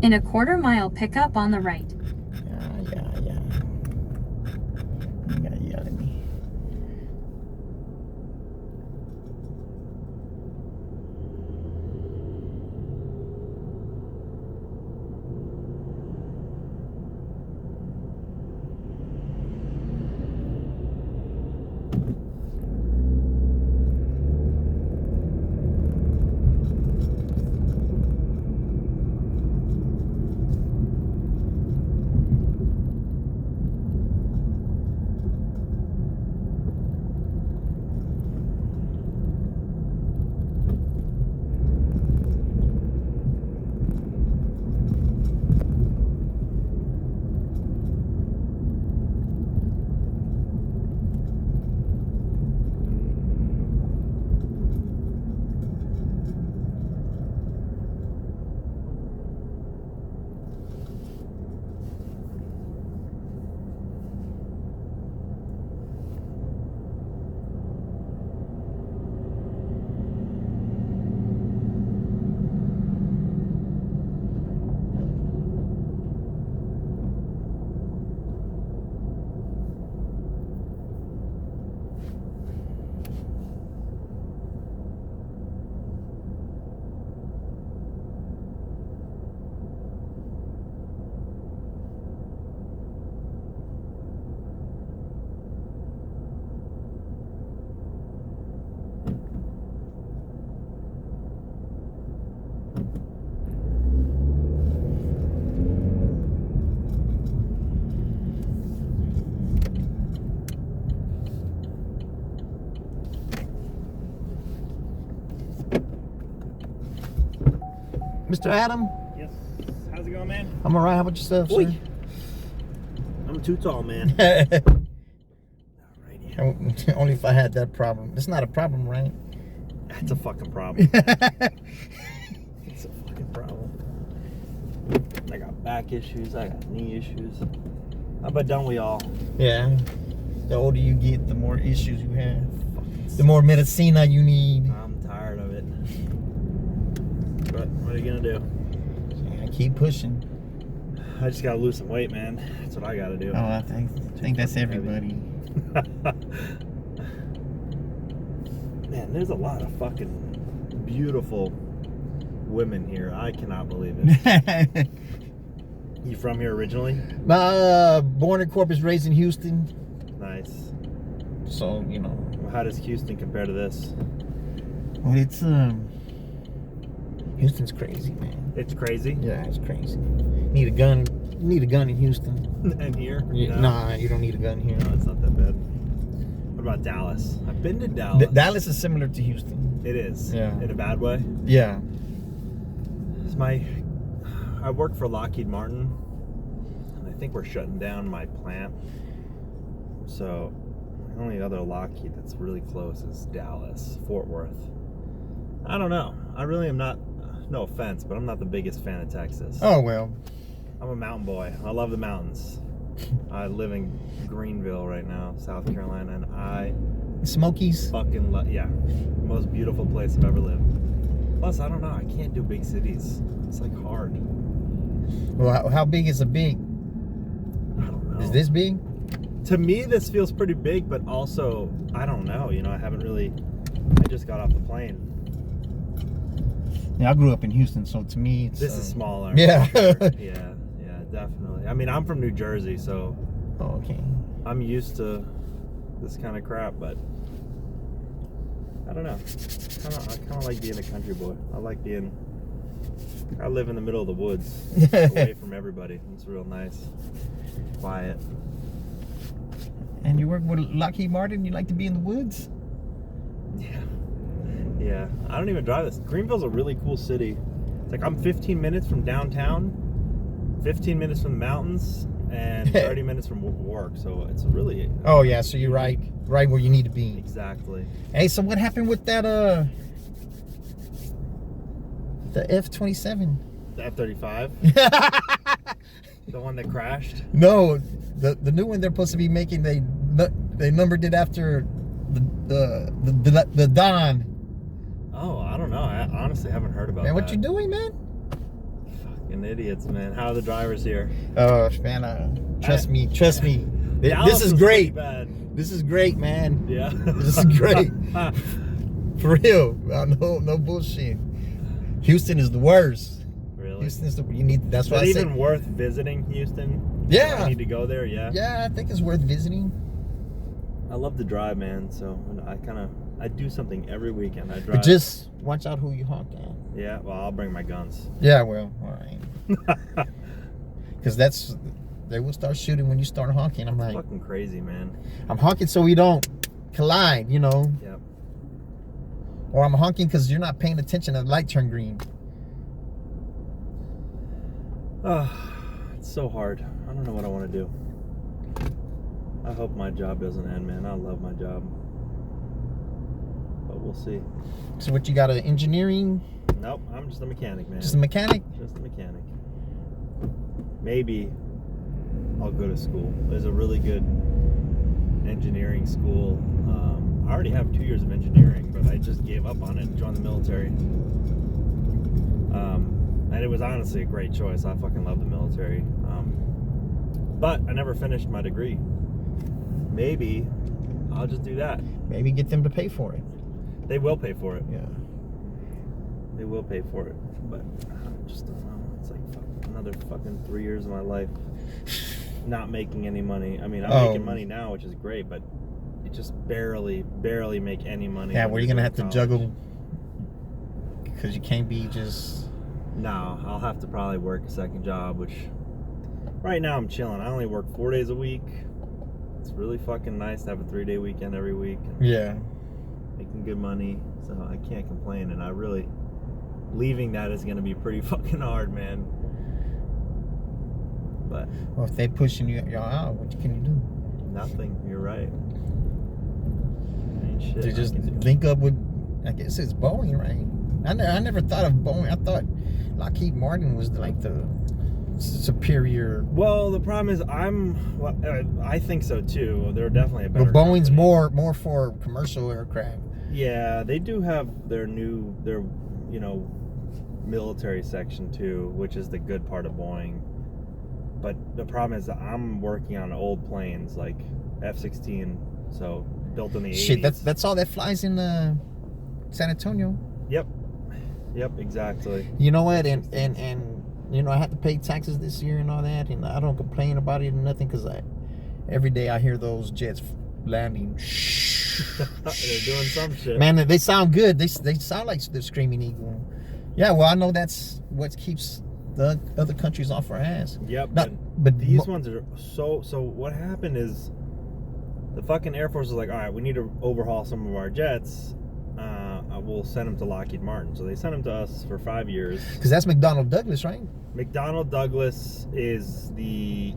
In a quarter-mile pickup on the right. Yeah. You gotta yell at me. Mr. Adam? Yes. How's it going, man? I'm alright. How about yourself, Oi. sir? I'm too tall, man. Alrighty. Only if I had that problem. It's not a problem, right? That's a fucking problem. It's a fucking problem. I got back issues. I got knee issues. How about don't we all? Yeah. The older you get, the more issues you have. The more medicina you need. I'm tired of it. But what are you gonna do? Yeah, keep pushing. I just gotta lose some weight, man. That's what I gotta do. Oh, I think that's everybody. Man, there's a lot of fucking beautiful women here. I cannot believe it. You from here originally? Born in Corpus, raised in Houston. Nice. So, you know. How does Houston compare to this? Well, it's Houston's crazy, man. It's crazy. Yeah, it's crazy. Need a gun. Need a gun in Houston. And here? Yeah, No? nah, you don't need a gun here. No, it's not that bad. What about Dallas? I've been to Dallas. Dallas is similar to Houston. It is. Yeah. In a bad way. Yeah. I work for Lockheed Martin, and I think we're shutting down my plant. So the only other Lockheed that's really close is Dallas, Fort Worth. I don't know. I really am not. No offense, but I'm not the biggest fan of Texas. Oh well. I'm a mountain boy. I love the mountains. I live in Greenville right now, South Carolina, and I Smokies. fucking love. Yeah, most beautiful place I've ever lived. Plus, I don't know. I can't do big cities. It's like hard. Well, how big is a big? I don't know. Is this big? To me, this feels pretty big, but also, I don't know. You know, I haven't really. I just got off the plane. Yeah, I grew up in Houston, so to me, it's. This is smaller. Yeah. Yeah, definitely. I mean, I'm from New Jersey, so Oh, okay. I'm used to this kind of crap, but I don't know. I kind of like being a country boy. I live in the middle of the woods, away from everybody. It's real nice, quiet. And you work with Lockheed Martin. You like to be in the woods. Yeah. I don't even drive this. Greenville's a really cool city. It's like I'm 15 minutes from downtown, 15 minutes from the mountains, and 30 minutes from work. So it's really. Oh yeah, so you're right where you need to be. Exactly. Hey, so what happened with that the F-27? The F-35, the one that crashed. No, the new one they're supposed to be making. They numbered it after the Don. Oh, I don't know. I honestly haven't heard about Man, that. what you doing, man? Fuck, Fucking idiots, man. How are the drivers here? Oh man, trust me. Dallas This is was great. pretty bad. This is great, man. Yeah. This is great. For real. No bullshit. Houston is the worst. Really? Houston is you need. That's Is why it I said. even worth visiting Houston? Yeah. Do I need to go there. Yeah. Yeah, I think it's worth visiting. I love to drive, man. So I do something every weekend. I drive. But just watch out who you honk at. Yeah. Well, I'll bring my guns. Yeah, well, all right. Because they will start shooting when you start honking. I'm like, Fucking crazy, man. I'm honking so we don't collide, you know. Yep. Or I'm honking because you're not paying attention and the light turned green. It's so hard. I don't know what I want to do. I hope my job doesn't end, man. I love my job. But we'll see. So what you got, an engineering? Nope, I'm just a mechanic, man. Just a mechanic? Just a mechanic. Maybe I'll go to school. There's a really good engineering school. I already have 2 years of engineering, but I just gave up on it and joined the military. And it was honestly a great choice. I fucking love the military. But I never finished my degree. Maybe I'll just do that. Maybe get them to pay for it. They will pay for it. Yeah. They will pay for it. But I just don't know. It's like another fucking 3 years of my life not making any money. I mean, I'm making money now, which is great, but it just barely make any money. Yeah, well, you're going to have to college. juggle because you can't be just... No, I'll have to probably work a second job, which right now I'm chilling. I only work 4 days a week. It's really fucking nice to have a 3-day weekend every week. And Yeah. making good money, so I can't complain. And I really, leaving that is going to be pretty fucking hard, man. But Well, if they pushing y'all out, what can you do? nothing. You're right. Ain't shit. To I just can do. link up with, I guess it's Boeing, right? I never thought of Boeing. I thought Lockheed Martin was like the superior. Well, the problem is I think so too. They're definitely a better. But Boeing's company. more for commercial aircraft. Yeah, they do have their military section too, which is the good part of Boeing. But the problem is that I'm working on old planes like F-16, so built in the 80s. Shit, that's all that flies in San Antonio. Yep, exactly. You know what? And you know, I had to pay taxes this year and all that, and I don't complain about it or nothing because every day I hear those jets landing. They're doing some shit. Man, they sound good. They sound like the Screaming Eagle. Yeah, well, I know that's what keeps the other countries off our ass. Yep. But These ones are so. What happened is, the fucking Air Force was like, all right, we need to overhaul some of our jets. We'll send them to Lockheed Martin. So they sent them to us for 5 years. because that's McDonnell Douglas, right? McDonnell Douglas is the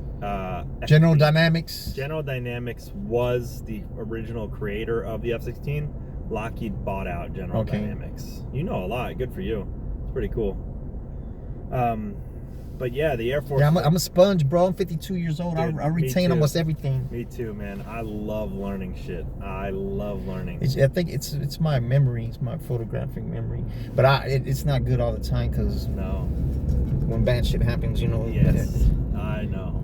General Dynamics. General Dynamics was the original creator of the F-16. Lockheed bought out General Dynamics. You know a lot. Good for you. It's pretty cool. But yeah, the Air Force. Yeah, I'm a sponge, bro. I'm 52 years old. Dude, I retain too. almost everything. Me too, man. I love learning shit. I love learning. I think it's my memory. It's my photographic memory. But it's not good all the time because No. when bad shit happens, you know. Yes. I know.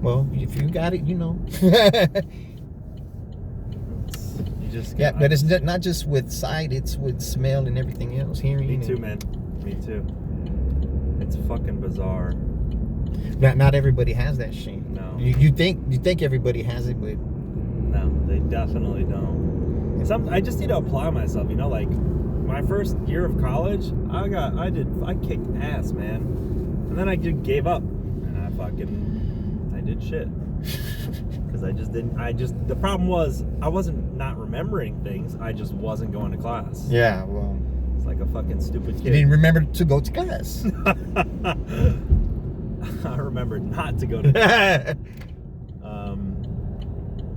Well, if you got it, you know. You just Yeah, but it's not just with sight. It's with smell and everything else. Hearing. Me too, man. Me too. It's fucking bizarre. Not everybody has that shit. No. You think everybody has it, but No, they definitely don't. I just need to apply myself, you know, like my first year of college, I kicked ass, man. And then I just gave up and I did shit. Because the problem was I wasn't not remembering things, I just wasn't going to class. yeah, well, It's like a fucking stupid you kid. didn't remember to go to class. I remembered not to go to class.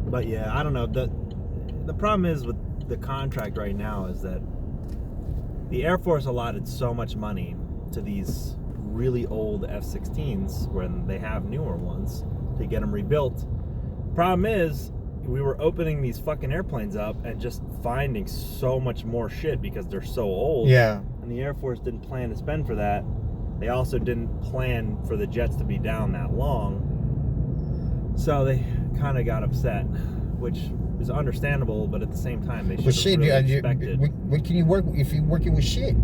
But yeah, I don't know. The problem is with the contract right now is that the Air Force allotted so much money to these really old F-16s when they have newer ones to get them rebuilt. Problem is, we were opening these fucking airplanes up and just finding so much more shit because they're so old. Yeah. And the Air Force didn't plan to spend for that. They also didn't plan for the jets to be down that long. So they kind of got upset, which is understandable, but at the same time, they should But have shit, really expected. what can you work if you're working with shit?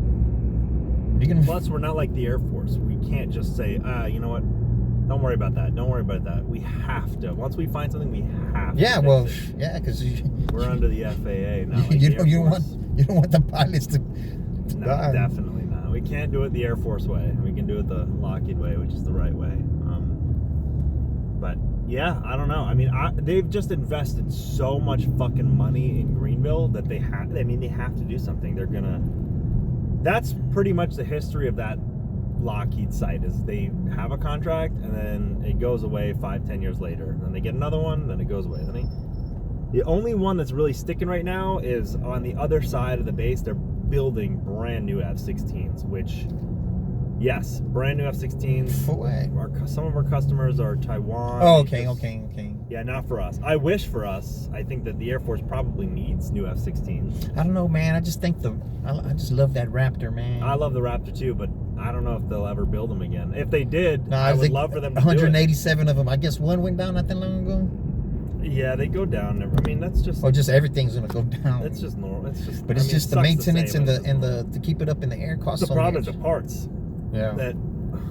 You can. Plus, we're not like the Air Force. We can't just say, you know what? Don't worry about that. Don't worry about that. We have to. Once we find something, we have to. Yeah, fix well, it. yeah, because We're under the FAA, not like you the don't Air you don't Force. want you don't want the pilots to No, die. definitely not. We can't do it the Air Force way. We can do it the Lockheed way, which is the right way. But yeah, I don't know. I mean, they've just invested so much fucking money in Greenville that they have. I mean, they have to do something. They're gonna. That's pretty much the history of that Lockheed site. Is they have a contract and then it goes away 5-10 years later. Then they get another one, then it goes away. The only one that's really sticking right now is on the other side of the base. They're building brand new F-16s, which, yes, brand new F-16s. For what? Some of our customers are Taiwan. Oh, okay. Yeah, not for us. I wish for us. I think that the Air Force probably needs new F-16s. I don't know, man. I just think I just love that Raptor, man. I love the Raptor too, but I don't know if they'll ever build them again. If they did, No, I would think love for them to 187 of them. I guess one went down not that long ago. do it. Yeah, they go down. I mean, that's just. Or just everything's gonna go down. It's just normal. It's just. But it's I mean, just it the sucks to maintenance say, and but the to keep it up in the air costs the so problem much. is the parts. Yeah. That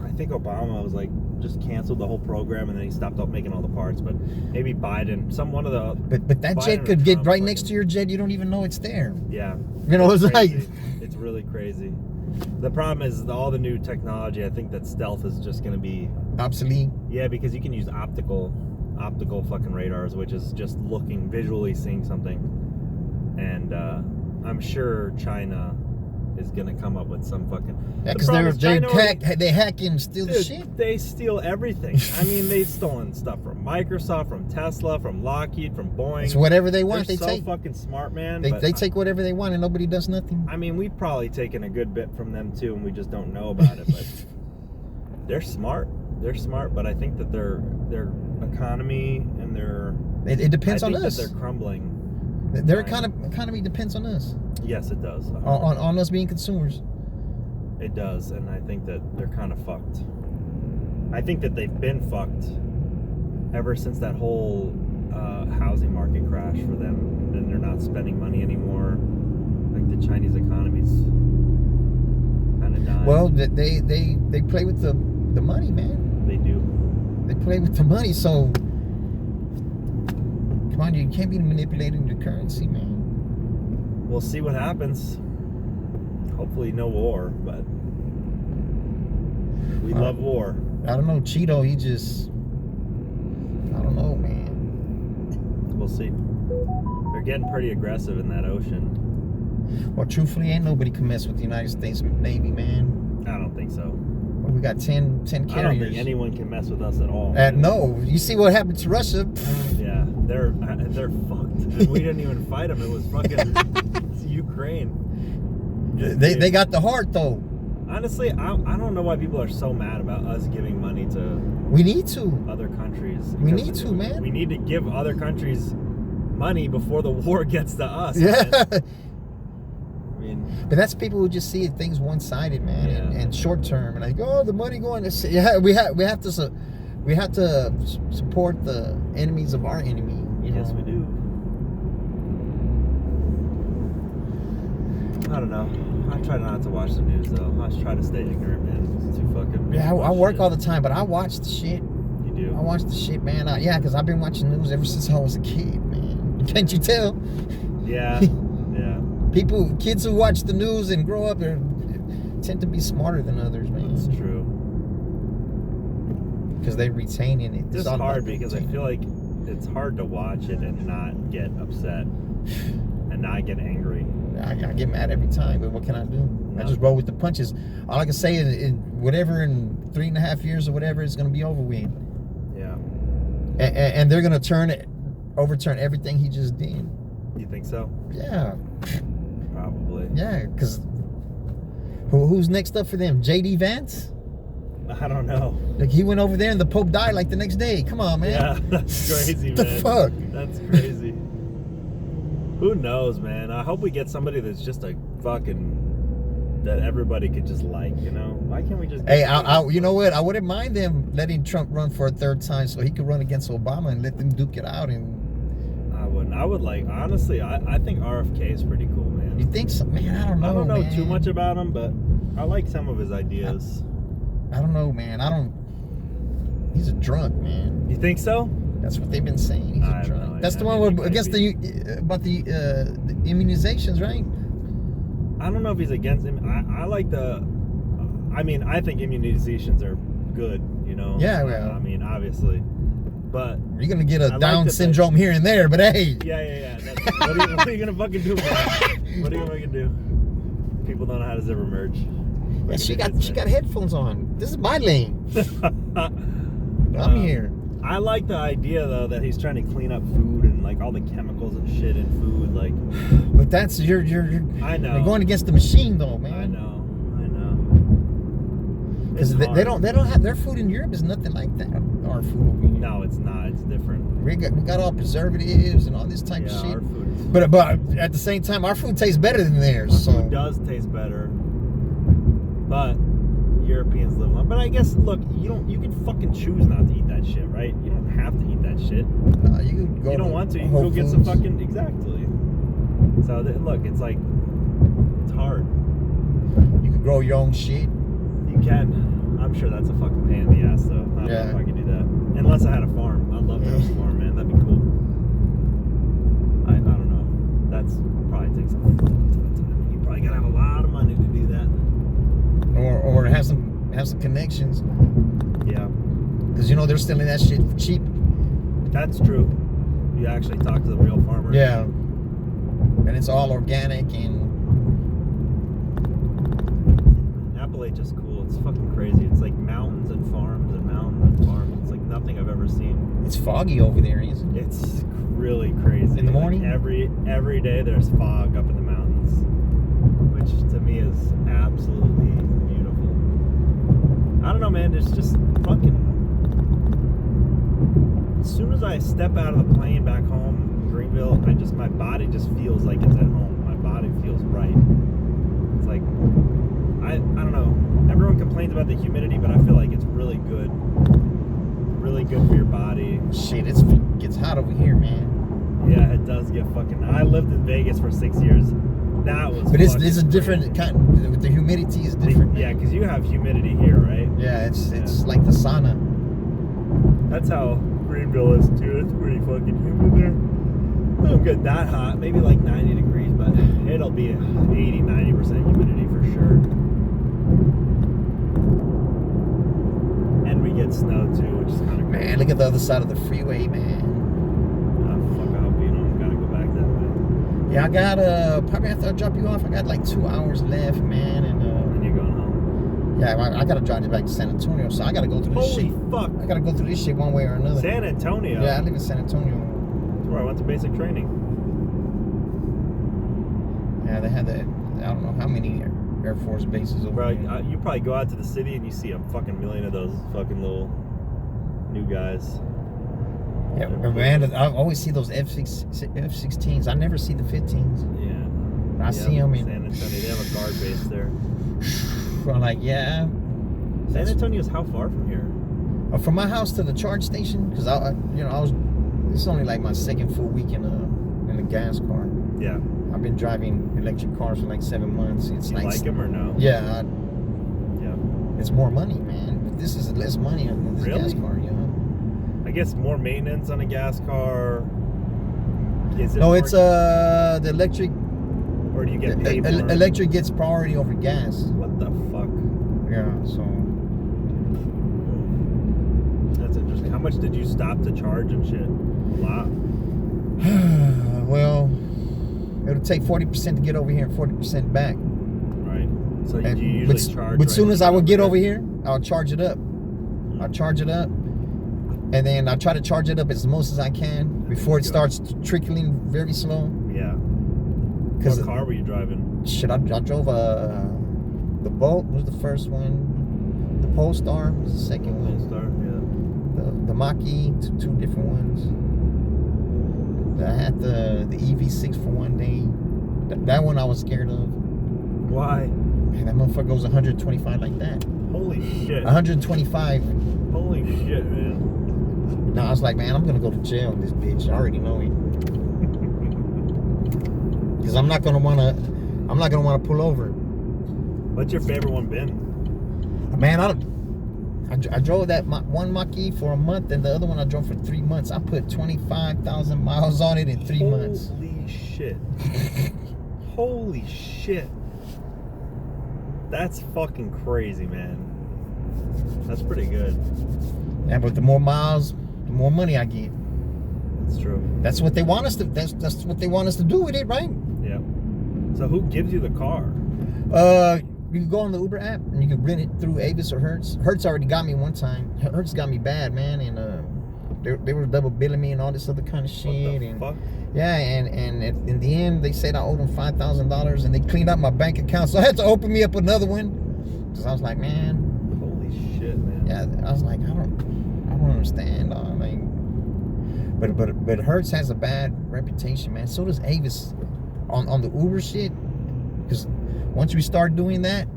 I think Obama was like just canceled the whole program and then he stopped up making all the parts. But maybe Biden, one of the. But that Biden jet or could get Trump right fucking- next to your jet. You don't even know it's there. Yeah. You know, it's like. Crazy. It's really crazy. The problem is all the new technology. I think that stealth is just going to be Obsolete. Yeah, because you can use optical fucking radars, which is just visually seeing something. And I'm sure China is gonna come up with some fucking. Yeah, The because problem is China they hack and steal the Dude, shit. they steal everything. I mean, they've stolen stuff from Microsoft, from Tesla, from Lockheed, from Boeing. It's whatever they want. They're They so take. fucking smart, man. They but take whatever they want and nobody does nothing. I mean, we've probably taken a good bit from them too, and we just don't know about it. But they're smart. They're smart, but I think that their economy and their It depends I on think us. that they're crumbling. Their economy depends on us. Yes, it does. On us being consumers. It does, and I think that they're kind of fucked. I think that they've been fucked ever since that whole housing market crash for them. Then they're not spending money anymore. Like the Chinese economy's kind of dying. Well, they play with the money, man. They do. They play with the money, so come on, you can't be manipulating the currency, man. We'll see what happens. Hopefully, no war, but we love war. I don't know, Cheeto, I don't know, man. We'll see. They're getting pretty aggressive in that ocean. Well, truthfully, ain't nobody can mess with the United States Navy, man. I don't think so. We got 10 carriers. I don't think anyone can mess with us at all. No, you see what happened to Russia? Yeah, they're fucked. And we didn't even fight them. It was fucking Ukraine. They got the heart, though. Honestly, I don't know why people are so mad about us giving money to We need to. other countries. We Because need to, man. We need to give other countries money before the war gets to us. Yeah. Man. I mean, But that's people who just see things one-sided, man, Yeah. and short term, and like, oh, the money going. Yeah, we have to support the enemies of our enemy. You know? yes, we do. I don't know. I try not to watch the news though. I just try to stay ignorant, man. It's too fucking. Yeah, I work shit. all the time, but I watch the shit. You do. I watch the shit, man. Yeah, because I've been watching news ever since I was a kid, man. Can't you tell? Yeah. Yeah. Kids who watch the news and grow up tend to be smarter than others, That's man. true. Because they retain in it. It's hard because I feel like it's hard to watch it and not get upset and not get angry. I get mad every time, but what can I do? I Yeah. just roll with the punches. All I can say is, in 3.5 years or whatever, it's going to be over with. Yeah. And they're going to overturn everything he just did. You think so? Yeah, Probably. yeah, because who's next up for them? J.D. Vance? I don't know. Like, he went over there and the Pope died like the next day. Come on, man. Yeah, that's crazy, The man. fuck? That's crazy. Who knows, man? I hope we get somebody that's just a fucking that everybody could just like, you know? Why can't we just? Hey, you know what? I wouldn't mind them letting Trump run for a third time so he could run against Obama and let them duke it out. And I wouldn't. I would like, honestly, I think RFK is pretty cool, man. you think so, man? I don't know. I don't know man. too much about him, but I like some of his ideas. I don't know, man. He's a drunk, man. You think so? That's what they've been saying. He's I a don't drunk. know. That's I the mean, one he where, might against be. the immunizations, right? I don't know if he's against him. I like the. I mean, I think immunizations are good. You know. Yeah, well. I mean, obviously, but You're gonna get a like Down that syndrome here and there, but hey. yeah. What are you gonna fucking do, man? What are you fucking do? People don't know how to ever merge. Yeah, she got headphones on. This is my lane. I'm here. I like the idea though that he's trying to clean up food and like all the chemicals and shit in food. Like, But that's you're I know. you're going against the machine though, man. I know. Because It's they hard. don't have their food in Europe is nothing like that. Our food over here. No, it's not. It's different. We got all preservatives and all this type Yeah, of shit. our food is. But at the same time, our food tastes better than theirs. So Food does taste better, but Europeans live long. But I guess look, you can fucking choose not to eat that shit, right? You don't have to eat that shit. you could go. You don't to want to. You can Whole go get some Foods. fucking exactly. So look, it's like it's hard. You could grow your own shit. You can. I'm sure that's a fucking pain in the ass, though. I don't know if I could do that. Unless I had a farm. I'd love to have a farm, man. That'd be cool. I don't know. That's probably takes a fuck ton of time. You probably gotta have a lot of money to do that. Or have some connections. Yeah, Because you know they're selling that shit for cheap. that's true. You actually talk to the real farmer. Yeah. And it's all organic and Appalachia's cool. It's fucking crazy. It's like mountains and farms and mountains and farms. It's like nothing I've ever seen. it's foggy over there, isn't it? It's really crazy. In the Like, morning? every day there's fog up in the mountains, which to me is absolutely beautiful. I don't know, man. It's just fucking. As soon as I step out of the plane back home in Greenville, my body just feels like it's at home. My body feels right. It's like I don't know. Everyone complains about the humidity, but I feel like it's really good. Really good for your body. Shit, it gets hot over here, man. Yeah, it does get fucking. I lived in Vegas for 6 years. That was. But it's fucking a different crazy. kind. With the humidity is different. Yeah, because you have humidity here, right? Yeah, it's like the sauna. That's how Greenville is too. It's pretty fucking humid there. It don't get that hot. Maybe like 90 degrees, but it'll be 80-90% humidity for sure. And we get snow too, which is kind of cool. Man, look at the other side of the freeway, man. Fuck, I hope you don't gotta go back that way. Yeah, I got probably after I drop you off, I got like 2 hours left, man, and And you're going home. yeah, I gotta drive you back to San Antonio, so I gotta go through this Holy shit. fuck! I gotta go through this shit one way or another. San Antonio. Yeah, I live in San Antonio. That's where I went to basic training. Yeah, they had that. I don't know how many Air Force bases over Bro, there. you probably go out to the city and you see a fucking million of those fucking little new guys. Yeah, man, I always see those F-16s. I never see the 15s. Yeah. I see them in. San Antonio. They have a guard base there. I'm like, yeah. San Antonio's how far from here? From my house to the charge station, because I was. It's only like my second full week in a gas car. Yeah. I've been driving electric cars for like 7 months. It's You like like them or no? Yeah, Yeah. it's more money, man. But this is less money on this Really? gas car, you know. I guess more maintenance on a gas car. Is it No, more- it's the electric. Or do you get paid more? Electric gets priority over gas. What the fuck? Yeah, so That's interesting. How much did you stop to charge and shit? A lot. well, it'll take 40% to get over here and 40% back. Right. So And you usually charge. but soon right as I would get there? over here, I'll charge it up. I'll charge it up, and then I try to charge it up as most as I can before it starts trickling very slow. Yeah. Because What car were you driving? shit, I drove the Bolt was the first one, the Polestar was the second one, Polestar. Yeah. the Mach-E, two different ones. I had the EV6 for one day. That one I was scared of. Why? Man, that motherfucker goes 125 like that. Holy shit. 125. Holy shit, man. Now I was like, man, I'm gonna go to jail in this bitch. I already know it. Because I'm not gonna wanna pull over. What's your favorite one been? Man, I drove that one Mach-E for a month, and the other one I drove for 3 months. I put 25,000 miles on it in 3 months. Holy shit. Holy shit. That's fucking crazy, man. That's pretty good. Yeah, but the more miles, the more money I get. That's true. That's what they want us to. That's what they want us to do with it, right? Yeah. So who gives you the car? You can go on the Uber app and you can rent it through Avis or Hertz. Hertz already got me one time. Hertz got me bad, man, and they were double billing me and all this other kind of shit. What the and fuck? yeah, and in the end they said I owed them $5,000, and they cleaned up my bank account, so I had to open me up another one. Cause I was like, man. Holy shit, man. Yeah, I was like, I don't understand. Like, but Hertz has a bad reputation, man. So does Avis on the Uber shit. Because once we start doing that,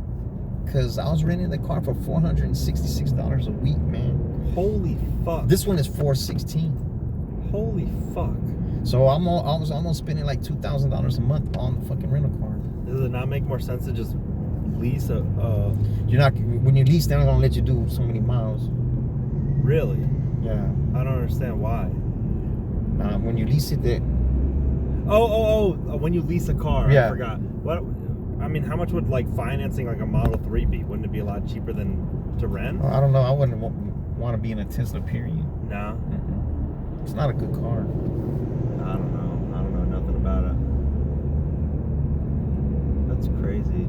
because I was renting the car for $466 a week, man. Holy fuck. This one is $416. Holy fuck. So I was almost spending like $2,000 a month on the fucking rental car. Does it not make more sense to just lease a? You're not, when you lease, they're not gonna let you do so many miles. Really? Yeah. I don't understand why. When you lease it, they. Oh! When you lease a car, Yeah. I forgot. What? I mean, how much would like financing like a Model 3 be? Wouldn't it be a lot cheaper than to rent? I don't know. I wouldn't want to be in a Tesla, period. No. It's not a good car. I don't know. I don't know nothing about it. That's crazy.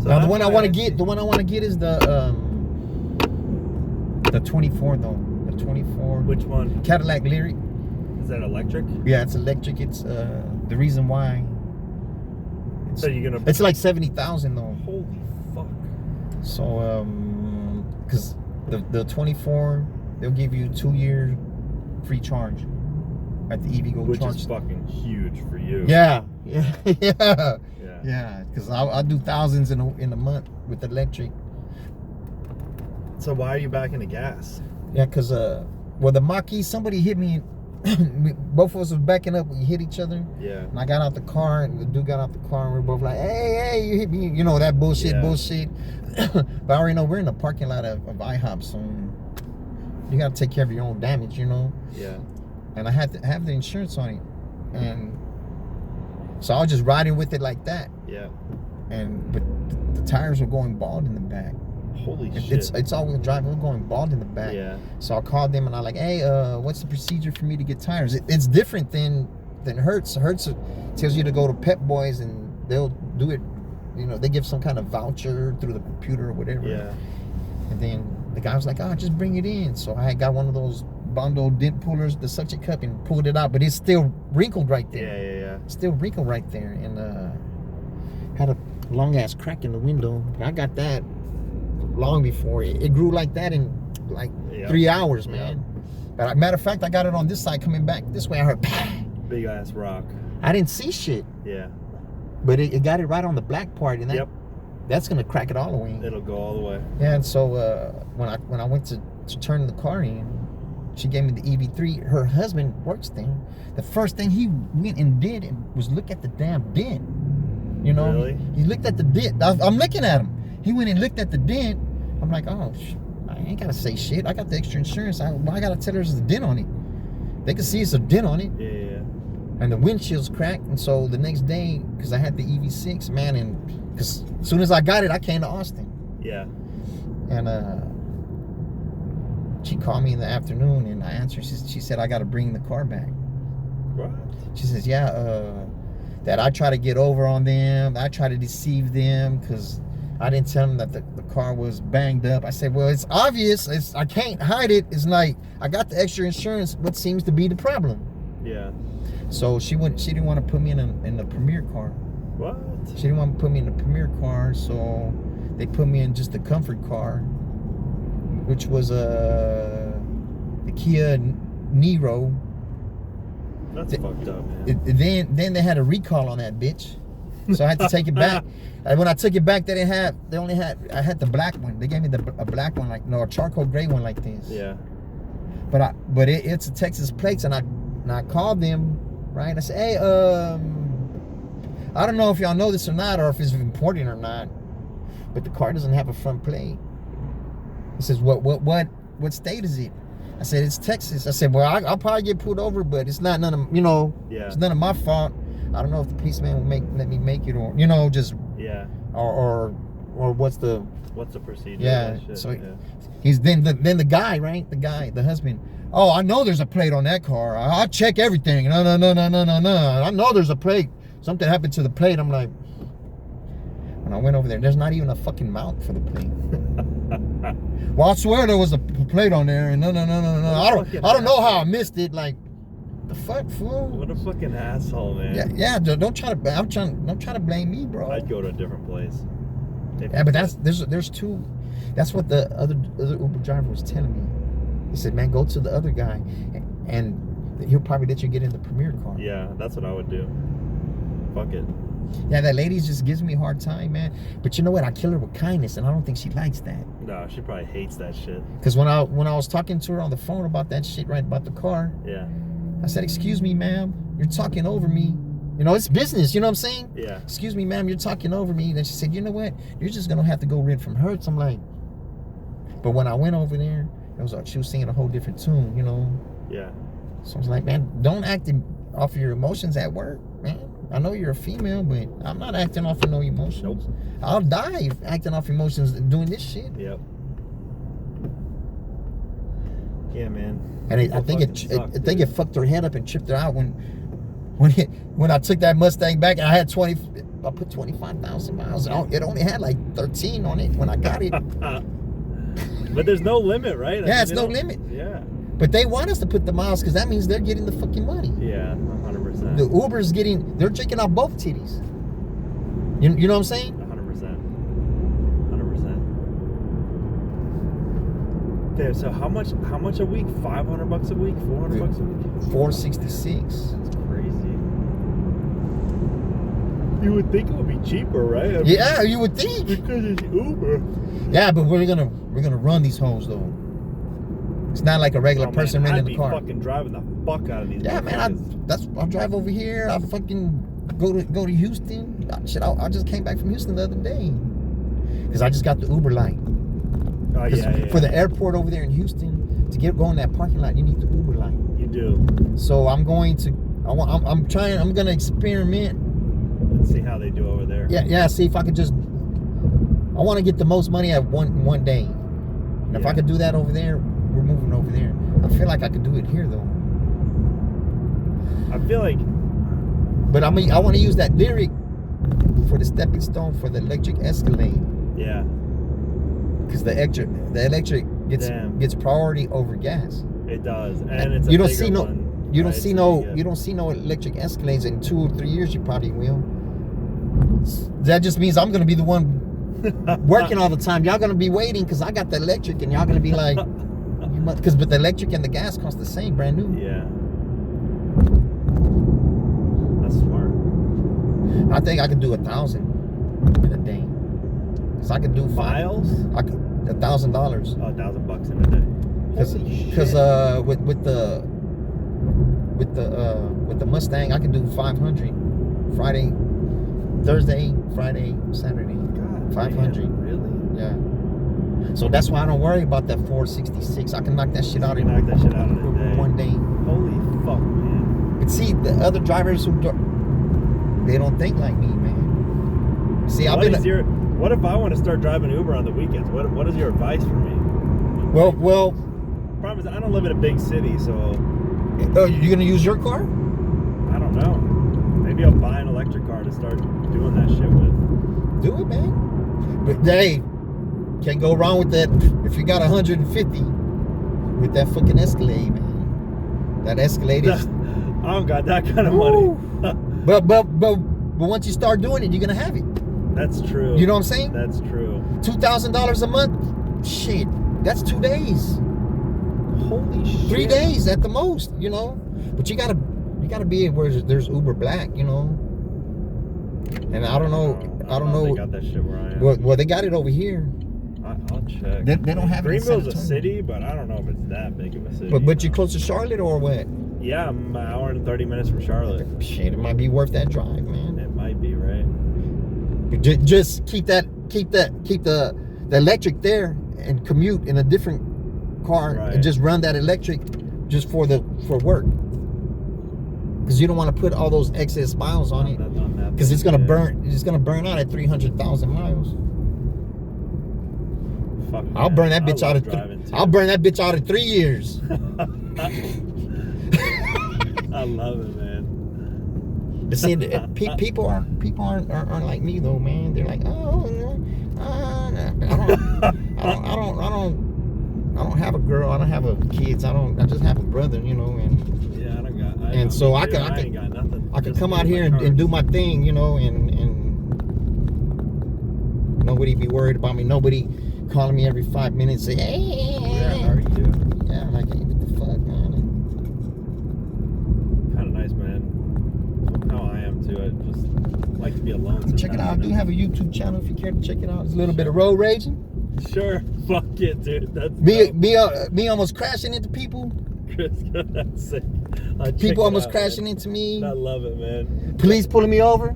So Now the that's one I why want to get, is the 24 though. The 24. Which one? Cadillac Lyric. Is that electric? Yeah, it's electric. It's the reason why. So you're gonna? It's like 70,000 though. Holy fuck. So because the 24, they'll give you 2 years free charge at the EVgo Which charge. is fucking huge for you. Yeah. Yeah. Yeah, because I do thousands in a month with electric. So why are you back into gas? Yeah, because well, the Mach-E, somebody hit me. Both of us was backing up. We hit each other. Yeah. And I got out the car, and the dude got out the car, and we were both like, hey, you hit me. You know, that bullshit. But I already know we're in the parking lot of IHOP, so you got to take care of your own damage, you know? Yeah. And I had to have the insurance on it. And so I was just riding with it like that. Yeah. But the tires were going bald in the back. Holy shit. It's all-wheel drive. We're going bald in the back. Yeah. So I called them and I'm like, hey, what's the procedure for me to get tires? It's different than Hertz. Hertz tells you to go to Pep Boys and they'll do it. You know, they give some kind of voucher through the computer or whatever. Yeah. And then the guy was like, oh, just bring it in. So I got one of those Bondo dent pullers, the suction cup, and pulled it out. But it's still wrinkled right there. Yeah. Still wrinkled right there. And had a long-ass crack in the window. I got that long before. It grew like that in like 3 hours, man. But matter of fact, I got it on this side coming back this way. I heard big ass rock. I didn't see shit. Yeah. But it got it right on the black part, and that's gonna crack it all the way. It'll go all the way. Yeah, and so when I went to turn the car in, she gave me the EV3. Her husband works there. The first thing he went and did was look at the damn dent. You know, Really? he looked at the dent. I'm looking at him. He went and looked at the dent. I'm like, oh, I ain't gotta say shit. I got the extra insurance. I gotta tell her there's a dent on it. They can see it's a dent on it. Yeah. And the windshield's cracked. And so the next day, because I had the EV6, man, and because as soon as I got it, I came to Austin. Yeah. And she called me in the afternoon, and I answered. She said, I got to bring the car back. What? She says, yeah, that I try to get over on them. I try to deceive them because I didn't tell them that the car was banged up. I said, well, it's obvious. I can't hide it. It's like, I got the extra insurance. What seems to be the problem? Yeah. So she didn't want to put me in the Premier car. What? She didn't want to put me in the Premier car, so they put me in just the comfort car, which was the Kia Niro. That's fucked up, man. Then they had a recall on that bitch. So I had to take it back. And when I took it back, I had the black one. They gave me a black one, like, no, a charcoal gray one like this. Yeah. But it's a Texas plates, and I called them, right? I said, hey, I don't know if y'all know this or not, or if it's important or not, but the car doesn't have a front plate. He says, what state is it? I said, it's Texas. I said, well, I'll probably get pulled over, but it's not none of, it's none of my fault. I don't know if the policeman will let me make it, or, just, Yeah. or what's the procedure? Yeah, Shit, so he's then the guy, right? The husband. Oh, I know there's a plate on that car. I'll check everything. No. I know there's a plate. Something happened to the plate. I'm like, when I went over there, there's not even a fucking mount for the plate. Well, I swear there was a plate on there, and no. I don't know how I missed it. Like, the fuck, fool. What a fucking asshole, man. Yeah. Don't try to blame me, bro. I'd go to a different place. Yeah, but there's two. That's what the other Uber driver was telling me. He said, man, go to the other guy, and he'll probably let you get in the Premier car. Yeah, that's what I would do. Fuck it. Yeah, that lady just gives me a hard time, man. But you know what? I kill her with kindness, and I don't think she likes that. No, she probably hates that shit. Because when I was talking to her on the phone about that shit, right, about the car, Yeah. I said, excuse me, ma'am, you're talking over me. It's business, you know what I'm saying? Yeah. Excuse me, ma'am, you're talking over me. Then she said, you know what? You're just going to have to go rent from Hertz. I'm like, but when I went over there, she was singing a whole different tune, Yeah. So I was like, man, don't act off of your emotions at work, man. I know you're a female, but I'm not acting off of no emotions. Nope. I'll die acting off emotions doing this shit. Yep. Yeah, man. And I think it fucked her head up and tripped her out when I took that Mustang back. And I put 25,000 miles. It only had like 13 on it when I got it. But there's no limit, right? Yeah, it's no limit. Yeah. But they want us to put the miles because that means they're getting the fucking money. Yeah, 100%. The Uber's they're drinking out both titties. You know what I'm saying? 100%. 100%. Okay, so how much a week? $500 a week? $400 a week? 466. That's crazy. You would think it would be cheaper, right? I mean, Yeah, you would think. because it's Uber. Yeah, but we're gonna run these hoes though. It's not like a regular person renting the car. I'd be fucking driving the fuck out of these. Yeah, man. I'll drive over here. I'll fucking go to Houston. Shit, I just came back from Houston the other day because I just got the Uber line. Oh yeah. For the airport over there in Houston, to go in that parking lot, you need the Uber line. You do. So I'm going to. I'm gonna experiment. Let's see how they do over there. Yeah. See if I could just. I want to get the most money at one day. And if I could do that over there, we're moving over there. I feel like I could do it here though. I feel like. But I want to use that lyric for the stepping stone for the electric Escalade. Yeah. Because the electric gets priority over gas. It does, and it's you a don't bigger see no one, you don't right? see So no get- you don't see no electric Escalades in 2 or 3 years. You probably will. That just means I'm gonna be the one working all the time. Y'all gonna be waiting because I got the electric, and y'all gonna be like, but the electric and the gas cost the same, brand new. Yeah. That's smart. I think I could do 1,000 in a day. Cause I could do Miles? I could $1,000. Oh, $1,000 in a day. Because with the Mustang I can do 500 Thursday, Friday, Saturday. God, 500. man, really? Yeah. So that's why I don't worry about that 466. I can knock that shit out You knock that shit out in a day. one day. Holy fuck, man. But see, the other drivers they don't think like me, man. See, What if I want to start driving Uber on the weekends? What is your advice for me? well. Problem is, I don't live in a big city, so You gonna use your car? I don't know. Maybe I'll buy an electric car to start doing that shit with. Do it, man. But hey, can't go wrong with that. If you got 150 with that fucking Escalade, man. That Escalade is. I don't got that kind of money. But once you start doing it, you're gonna have it. That's true. You know what I'm saying? That's true. $2,000 a month. Shit, that's 2 days. Holy shit. 3 days at the most. You know. But you gotta be where there's Uber Black. You know. And I don't know. I don't if know. They got that shit where I am. Well, they got it over here. I'll check. They don't have it in San Greenville's a Antonio. city, but I don't know if it's that big of a city. But you close to Charlotte or what? Yeah, I'm an hour and 30 minutes from Charlotte. Shit, it might be worth that drive, man. It might be, right? Just keep the electric there and commute in a different car Right. and just run that electric just for work. Because you don't want to put all those excess miles on it. Because it's gonna burn. It's gonna burn out at 300,000 miles. Fuck, I'll man. burn that I bitch out love of. driving, too. I'll burn that bitch out in 3 years. I love it, man. But see, people aren't like me though, man. They're like, oh, no, I don't have a girl. I don't have a kids. I just have a brother, you know, and Yeah, I don't got. And so I ain't got nothing. I could Just come me out here my and do cars. my thing, you know, and nobody be worried about me. Nobody calling me every 5 minutes, say, hey, Yeah, how are you? yeah, I'm like, hey, what the fuck, man? Kind of nice, man. How I am too. I just like to be alone. Check it out. I sometimes, do man. have a YouTube channel if you care to check it out. It's a little bit of road raging. Sure, fuck it, dude. That's Me almost crashing into people. Chris, that's sick. I'll check People it almost out, crashing man. into me. I love it, man. Police pulling me over.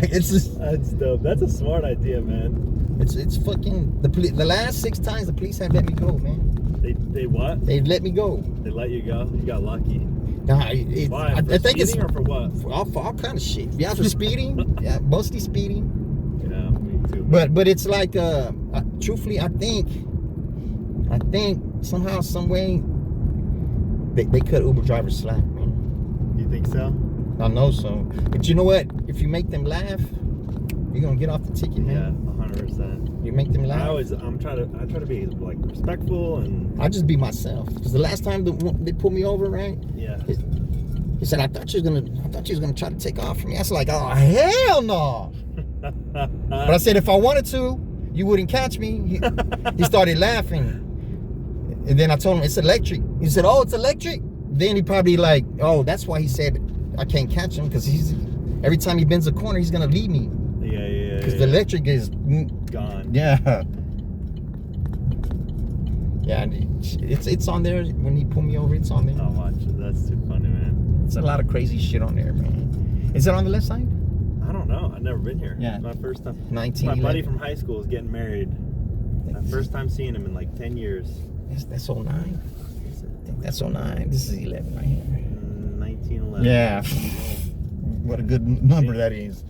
It's just, That's dope. That's a smart idea, man. it's fucking the last 6 times the police have let me go, man. They what? They let me go. They let you go? You got lucky. Nah, Why? I For think it's speeding or for what? for all kind of shit. Yeah, for speeding. Yeah, mostly speeding. Yeah, me too. But it's like, truthfully, I think somehow, some way, they cut Uber drivers slack, man. You think so? I know so. But you know what? If you make them laugh, you're gonna get off the ticket, Yeah, man. 100%. You make them laugh. I try to be like respectful and I just be myself. Because the last time they pulled me over, right? yeah. He said, I thought you was gonna try to take off from me. I was like, oh hell no. But I said, if I wanted to, you wouldn't catch me. He started laughing. And then I told him, it's electric. He said, oh, it's electric? Then he probably like, oh, that's why he said I can't catch him, because every time he bends a corner, he's gonna leave me. Yeah. Because the electric is, Gone. yeah. Yeah, and it's on there. When he pulled me over, it's on there. I'll watch it. That's too funny, man. It's a lot of crazy shit on there, man. Is it on the left side? I don't know. I've never been here. Yeah. It's my first time. 19. My buddy from high school is getting married. My first time seeing him in like 10 years. That's 09. I think that's 09. This is 11 right here. 1911. Yeah. What a good number that is.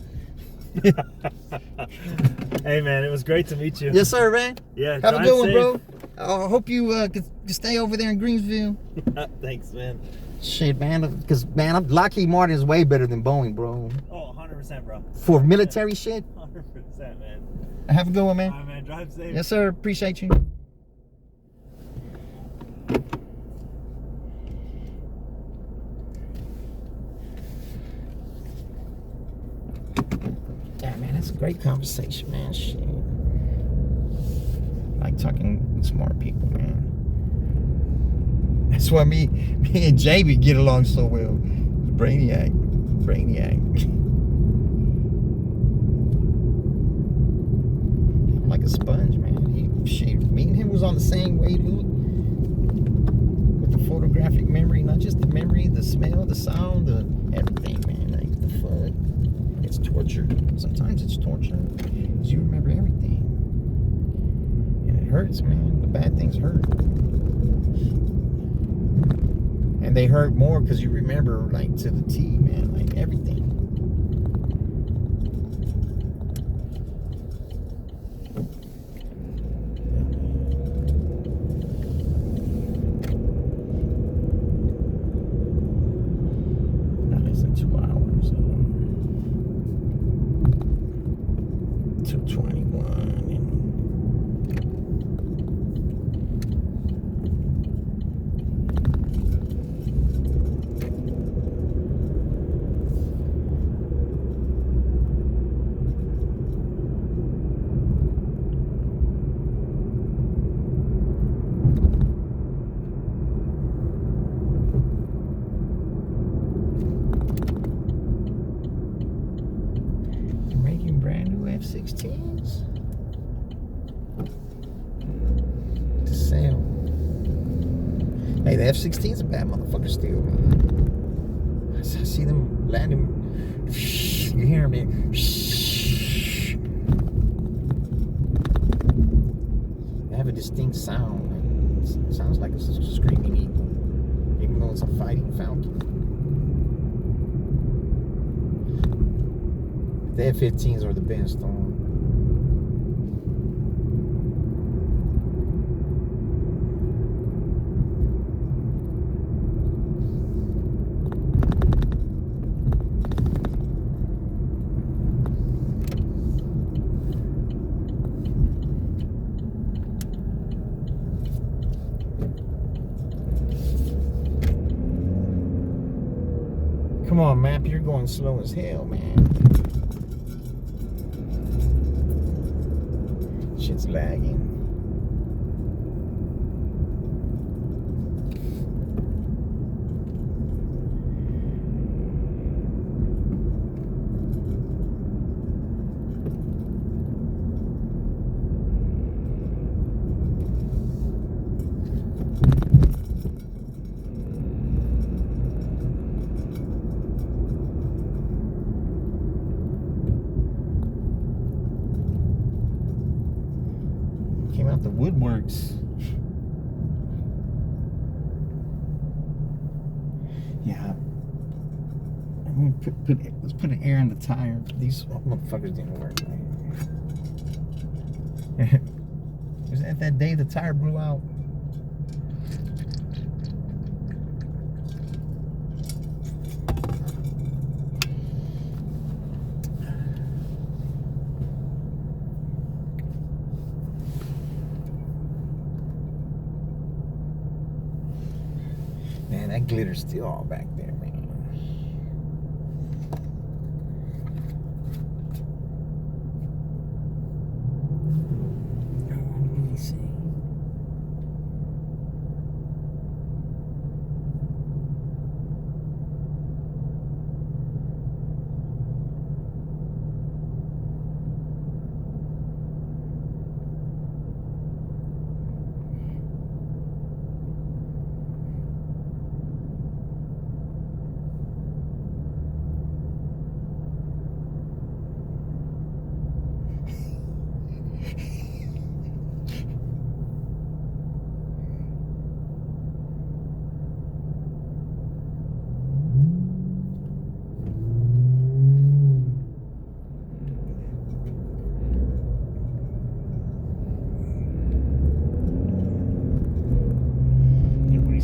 Hey man, it was great to meet you. Yes, sir, man. Yeah. Have a drive good one, safe. bro. I hope you can stay over there in Greensville. Thanks, man. Shit, man. Because, man, Lockheed Martin is way better than Boeing, bro. Oh, 100%, bro. For military shit. 100%, man. Have a good one, man. All right, man. Drive safe. Yes, sir. Appreciate you. Yeah, man, that's a great conversation, man. Shit. Like talking with smart people, man. That's why me and Jamie get along so well. Brainiac. I'm like a sponge, man. Me and him was on the same wavelength with the photographic memory, not just the memory, the smell, the sound, the everything, man. Like, what the fuck? It's torture. Sometimes it's torture because you remember everything, and it hurts, man. The bad things hurt, and they hurt more because you remember, like, to the T, man, like everything. Not less than 2 hours. 2:21. F-16s to sell. Hey, the F-16's a bad motherfucker still, man. I see them landing. You hear them there. They have a distinct sound. It sounds like a screaming eagle, even though it's a fighting falcon. The F-15s are the best on. Come on, map, you're going slow as hell, man. Shit's lagging. Came out the woodworks. Yeah. Let's put an air in the tire. These motherfuckers didn't work, man. Was that day the tire blew out? Man, that glitter's still all back there, man. Let me see.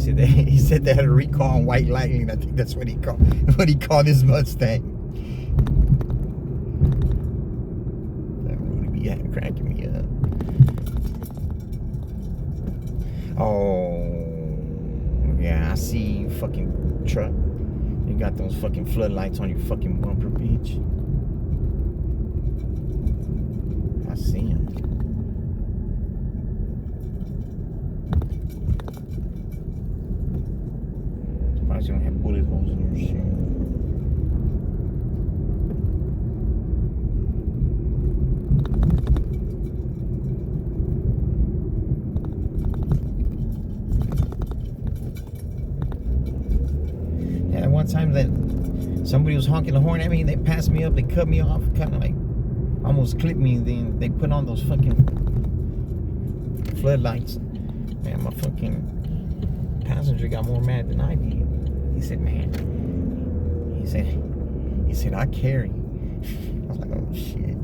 He said they had a recall on White Lightning. I think that's what he called his Mustang. That really be cracking me up. Oh, yeah, I see you, fucking truck. You got those fucking floodlights on your fucking bumper, bitch. I see him. You don't have bullet holes in your shit. Yeah, one time that somebody was honking the horn at me, they passed me up, they cut me off, kind of like almost clipped me, and then they put on those fucking floodlights. Man, my fucking passenger got more mad than I did. He said, man, he said, I carry. I was like, oh, shit.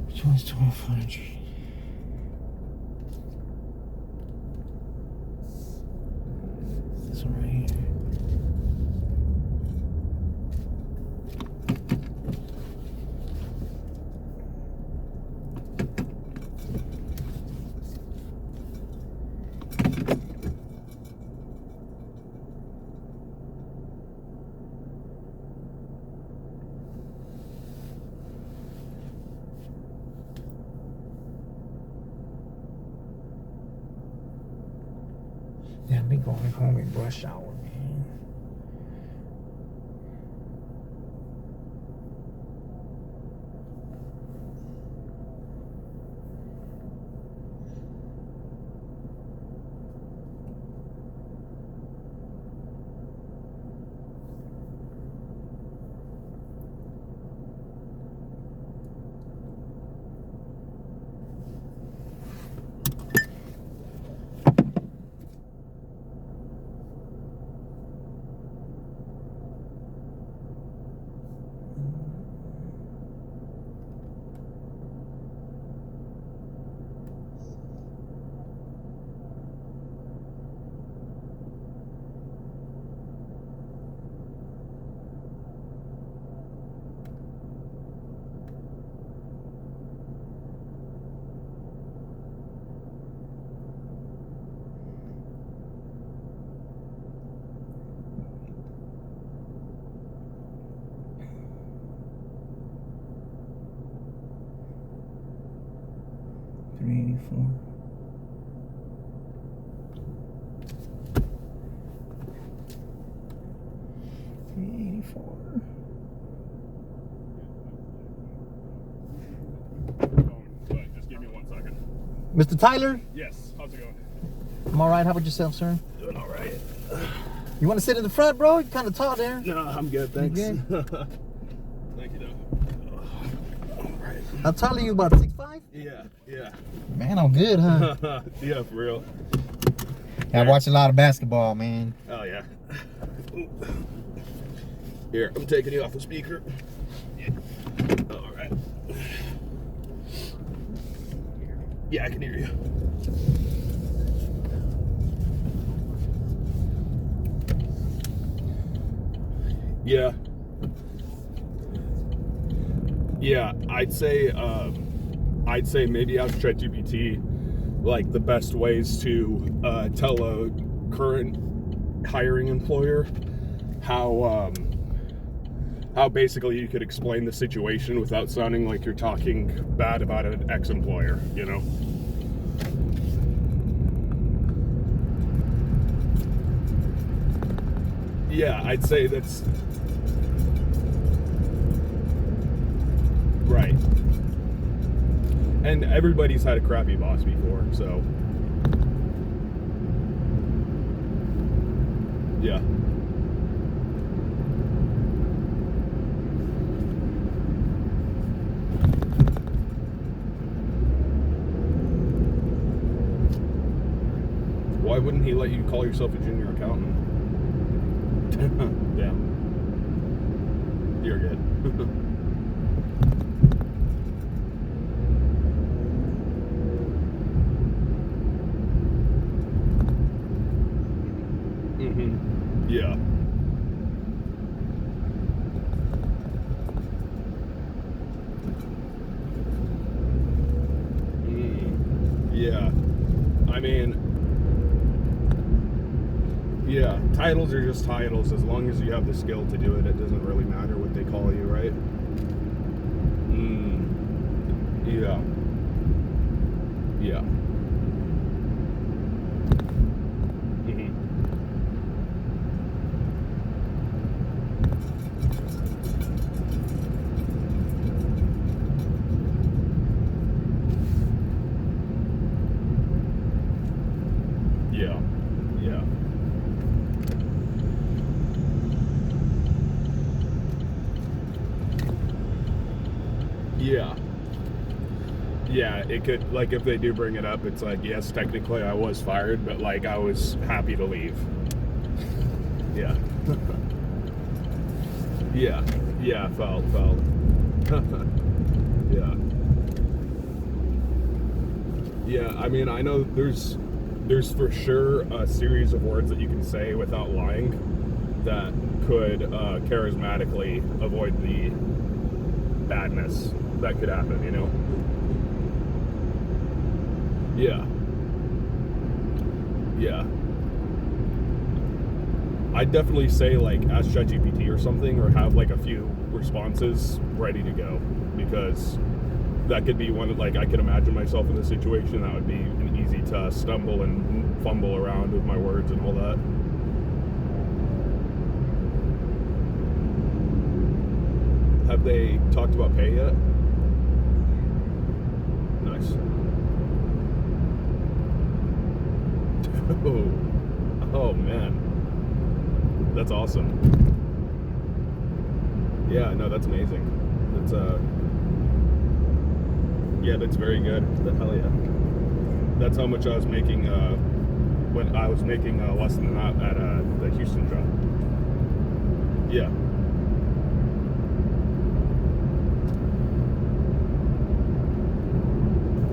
Which one's 1200? This one right here. Yeah, be going home in rush hour, man. $384. Just give me 1 second. Mr. Tyler, Yes, how's it going? I'm all right. How about yourself, sir? Doing all right. You want to sit in the front, bro? You're kind of tall there. No, I'm good, thanks. You Thank you, though. All right. How tall are you? About 6'5"? Yeah. Man, I'm good, huh? Yeah, for real. I watch a lot of basketball, man. Oh, yeah. Here, I'm taking you off the speaker. Yeah. All right. Yeah, I can hear you. Yeah. Yeah, I'd say maybe ask ChatGPT like the best ways to tell a current hiring employer how basically you could explain the situation without sounding like you're talking bad about an ex-employer, you know? Yeah, I'd say that's right. And everybody's had a crappy boss before, so yeah. Why wouldn't he let you call yourself a junior accountant? Damn. You're good. Yeah. Yeah. I mean, yeah, titles are just titles. As long as you have the skill to do it, it doesn't really matter what they call you, right? Yeah. Yeah. Yeah. Yeah. Yeah. Yeah, it could, like, if they do bring it up, it's like, yes, technically I was fired, but, like, I was happy to leave. Yeah. Yeah. Yeah, felt. Yeah. Yeah, I mean, I know there's for sure a series of words that you can say without lying that could charismatically avoid the badness that could happen, you know? Yeah. Yeah. I'd definitely say, like, ask ChatGPT or something, or have, like, a few responses ready to go, because that could be one, like, I could imagine myself in the situation. That would be an easy to stumble and fumble around with my words and all that. Have they talked about pay yet? Nice. Oh man, that's awesome. Yeah, no, that's amazing. That's yeah, that's very good. Hell yeah. That's how much I was making when I was making less than that at the Houston job. Yeah.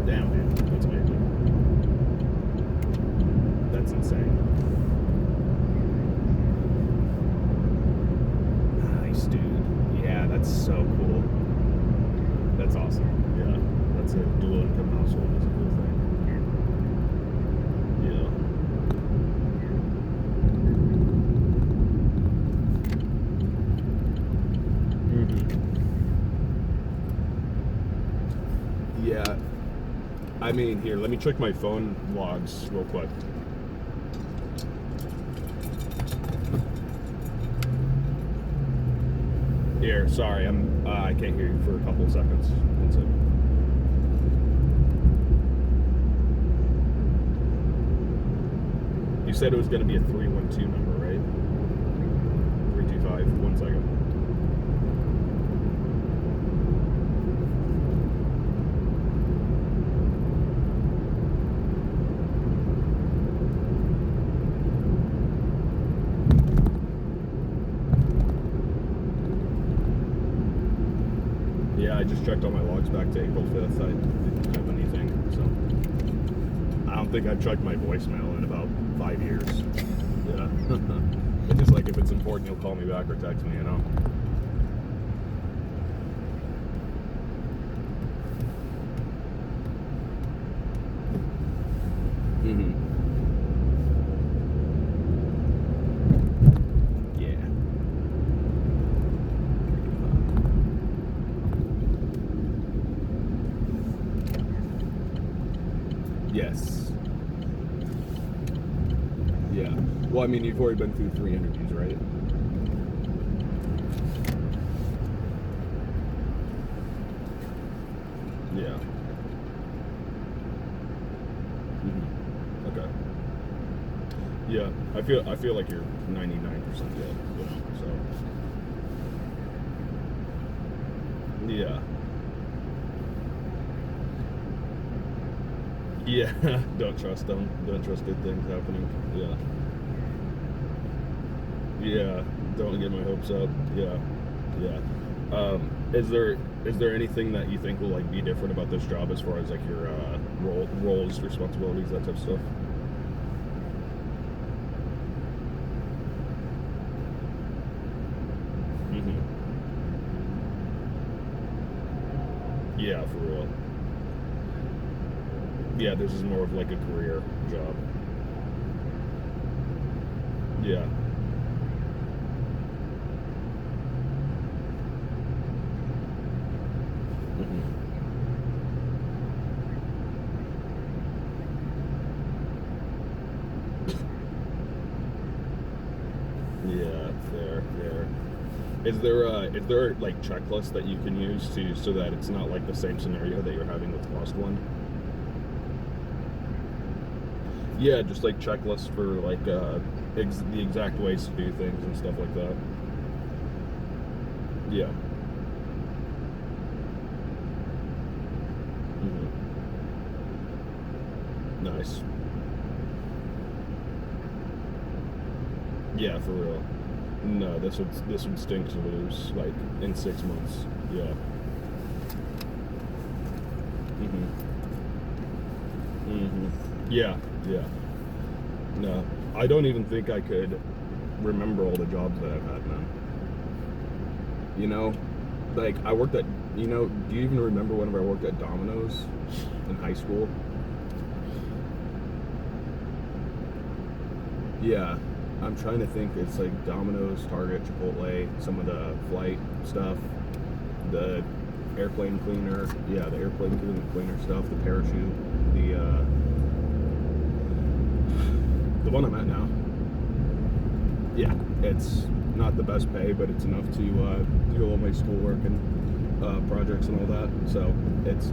Damn, dude, that's amazing. That's insane. Nice, dude. Yeah, that's so cool. That's awesome. Yeah, that's a dual income household is a cool thing. Yeah. Yeah. I mean, here, let me check my phone logs real quick. Here, sorry, I can't hear you for a couple of seconds. One second. You said it was going to be a 312 number, right? 325. 1 second. Yeah, I just checked all my logs back to April 5th. I didn't have anything, so I don't think I've checked my voicemail in about 5 years. Yeah. It's just like if it's important, you'll call me back or text me, you know? Yeah. Yes. Yeah. Well, I mean, you've already been through 3 interviews, right? Yeah. Okay. Yeah, I feel like you're 99% good, you know. So. Yeah. Yeah, don't trust them. Don't trust good things happening. Yeah. Yeah, don't get my hopes up. Yeah. Yeah. Is there anything that you think will like be different about this job as far as like your roles, responsibilities, that type of stuff? Yeah, for real. Yeah, this is more of like a career job. Yeah. Yeah, fair. Is there like checklists that you can use to so that it's not like the same scenario that you're having with the last one? Yeah, just like checklists for like the exact ways to do things and stuff like that. Yeah. Nice. Yeah, for real. No, this would stink to lose like in 6 months. Yeah. Yeah. No, I don't even think I could remember all the jobs that I've had, man. You know, like I worked at, do you even remember whenever I worked at Domino's in high school? Yeah, I'm trying to think. It's like Domino's, Target, Chipotle, some of the flight stuff, the airplane cleaner, the airplane cleaner stuff, the parachute, the The one I'm at now. Yeah, it's not the best pay, but it's enough to do all my schoolwork and projects and all that. So it's,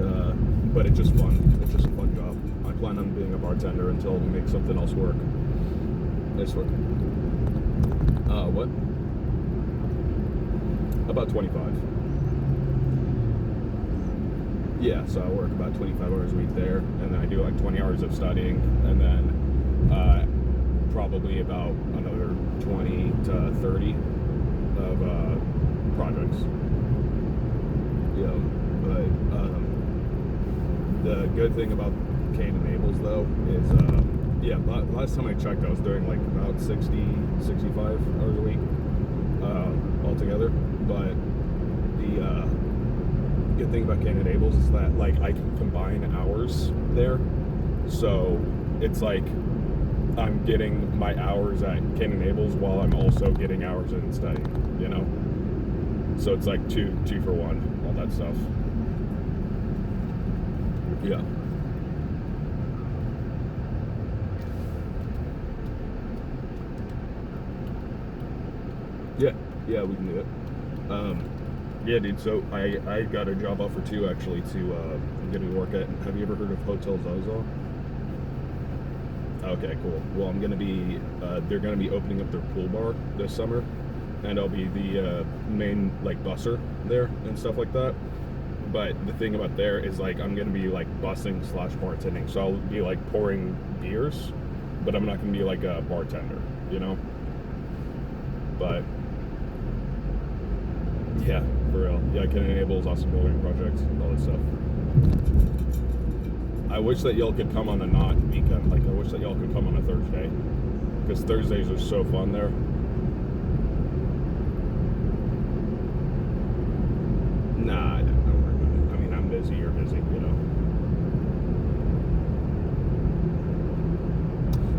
but it's just fun. It's just a fun job. I plan on being a bartender until we make something else work. This work. What? About 25. Yeah, so I work about 25 hours a week there, and then I do like 20 hours of studying, and then probably about another 20 to 30 of projects. Yeah, but the good thing about Cain and Abel's though is, yeah, last time I checked, I was doing like about 60, 65 hours a week altogether. But the good thing about Cain and Abel's is that like I can combine hours there, so it's like I'm getting my hours at Cain and Abel's while I'm also getting hours in studying, you know. So it's like two for one, all that stuff. Yeah. Yeah, we can do it. Yeah, dude, so I got a job offer too, actually, to I'm gonna work at, have you ever heard of Hotel Zaza? Okay, cool. Well, I'm gonna be, they're gonna be opening up their pool bar this summer, and I'll be the main, like, busser there and stuff like that. But the thing about there is, like, I'm gonna be, like, bussing / bartending, so I'll be, like, pouring beers, but I'm not gonna be, like, a bartender, you know? But yeah, for real. Yeah, Cain and Abel's awesome building projects, all that stuff. I wish that y'all could come on a not weekend. Like, I wish that y'all could come on a Thursday, because Thursdays are so fun there. Nah, I don't worry about it. I mean, I'm busy, you're busy, you know.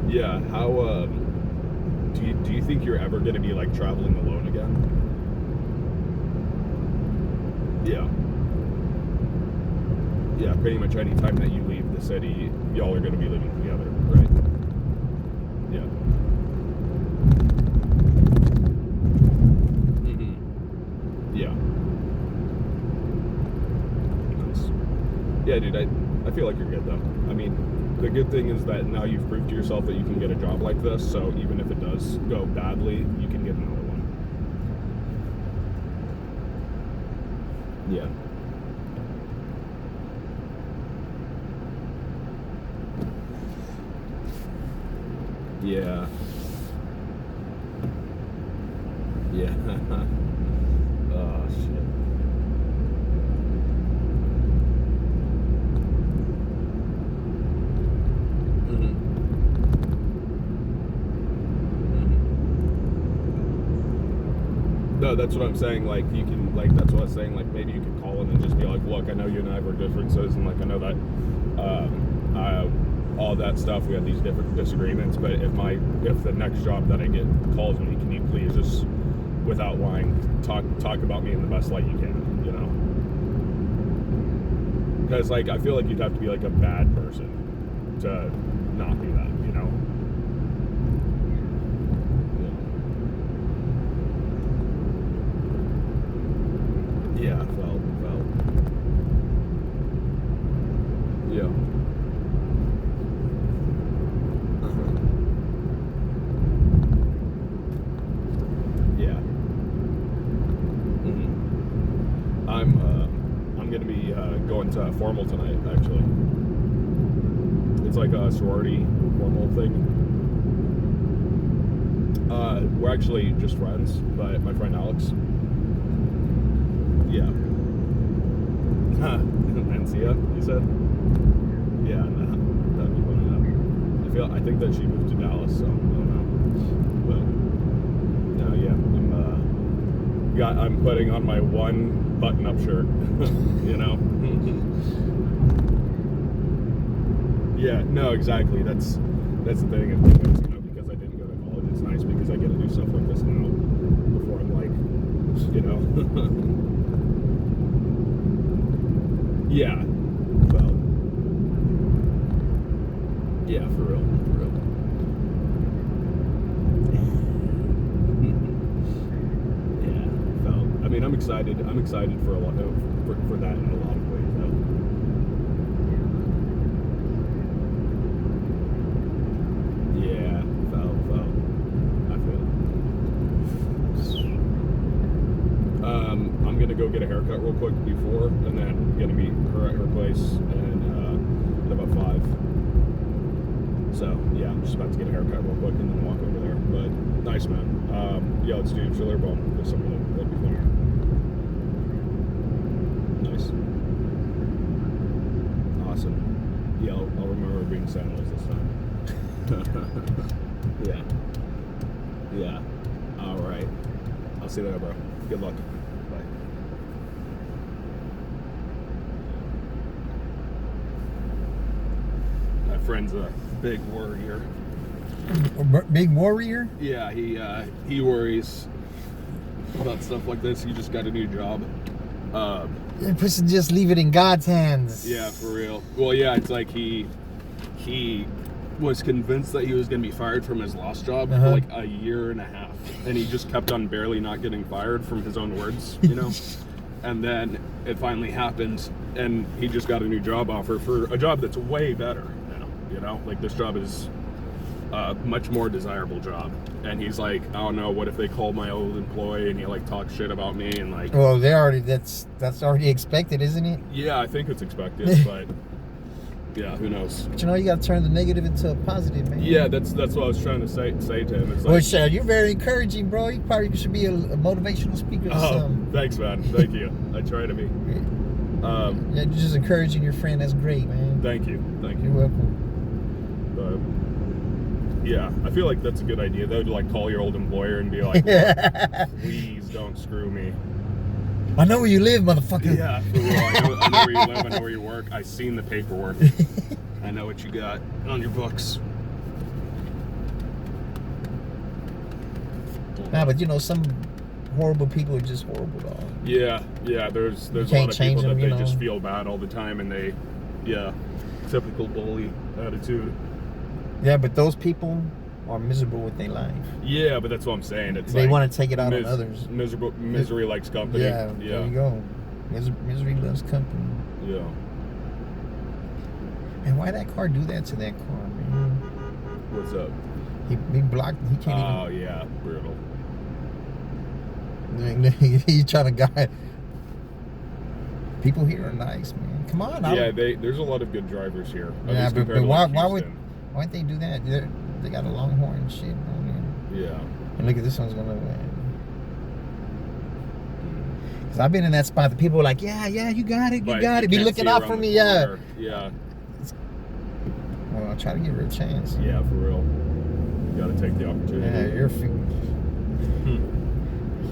Yeah, how, do you think you're ever gonna be, like, traveling alone again? Yeah. Yeah, pretty much any time that you leave the city, y'all are gonna be living together, right? Yeah. Mm-hmm. Yeah. Nice. Yeah, dude, I feel like you're good though. I mean, the good thing is that now you've proved to yourself that you can get a job like this, so even if it does go badly, you can get another one. Yeah. Yeah. Yeah. Oh, shit. No, that's what I'm saying. Like, you can, like, that's what I was saying. Like, maybe you could call in and just be like, look, I know you and I have our differences, and like, I know that, all that stuff, we have these different disagreements. But if the next job that I get calls me, can you please just, without lying, talk about me in the best light you can, you know? Because like, I feel like you'd have to be like a bad person to not be that, you know? Yeah, felt. Yeah. Yeah. Mm-hmm. I'm gonna be going to formal tonight, actually. It's like a sorority formal thing. We're actually just friends, but my friend Alex. Yeah. Mencia, you said? Yeah, nah, that'd be funny enough. I think that she moved to Dallas, so I don't know. But no, yeah, I'm putting on my one button-up shirt, you know. Yeah, no, exactly. That's the thing. You know, because I didn't go to college, it's nice because I get to do stuff like this now before I'm like, you know. Yeah, well, yeah, for real. I'm excited. I'm excited for a lot for that in a lot of ways. Though. Yeah, felt. I feel it. I'm gonna go get a haircut real quick before, and then gonna meet her at her place and at about 5. So yeah, I'm just about to get a haircut real quick and then walk over there. But nice, man. Yeah, let's do Chiller Bomb with something that'd be funny. Nice. Awesome. Yeah, I'll remember being sandals this time. Yeah. Yeah. All right. I'll see you later, bro. Good luck. Bye. My friend's a big worrier. Big warrior? Yeah, he worries about stuff like this. He just got a new job. Just leave it in God's hands. Yeah, for real. Well, yeah, it's like he was convinced that he was going to be fired from his last job for like a year and a half, and he just kept on barely not getting fired from his own words, you know. And then it finally happened, and he just got a new job offer for a job that's way better now, you know. Like, this job is a much more desirable job, and he's like, I don't know, what if they call my old employee and he like talks shit about me and like. Well, that's already expected, isn't it? Yeah, I think it's expected, but yeah, who knows? But you know, you got to turn the negative into a positive, man. Yeah, that's what I was trying to say to him. It's Well, like, Shad, you're very encouraging, bro. You probably should be a motivational speaker or something. thanks, man. Thank you. I try to be. Yeah, you're just encouraging your friend. That's great, man. Thank you. You're welcome. Yeah, I feel like that's a good idea, though, to like call your old employer and be like, please don't screw me. I know where you live, motherfucker. Yeah, for real. I know where you live. I know where you work. I seen the paperwork. I know what you got on your books. Nah, but you know, some horrible people are just horrible, dog. Yeah. There's a lot can't of change people them, that you they just know. feel bad all the time, and they, typical bully attitude. Yeah, but those people are miserable with their life. Yeah, but that's what I'm saying. It's They like want to take it out on others. Misery likes company. Yeah, there you go. Misery loves company. Yeah. And why that car do that to that car, man? What's up? He blocked. He can't Oh yeah, brutal. even. He's trying to guide. People here are nice, man. Come on. There's a lot of good drivers here. At Yeah, least but compared to, why like, would Houston. why'd they do that? They got a Longhorn and shit on there. Yeah. And look at this one's gonna win. Cause I've been in that spot. The people are like, yeah, you got it, But you got you it. Be can't looking see out around for the me, yeah. corner. Yeah. Well, I'll try to give her a chance. Yeah, for real. You gotta take the opportunity. Yeah, you're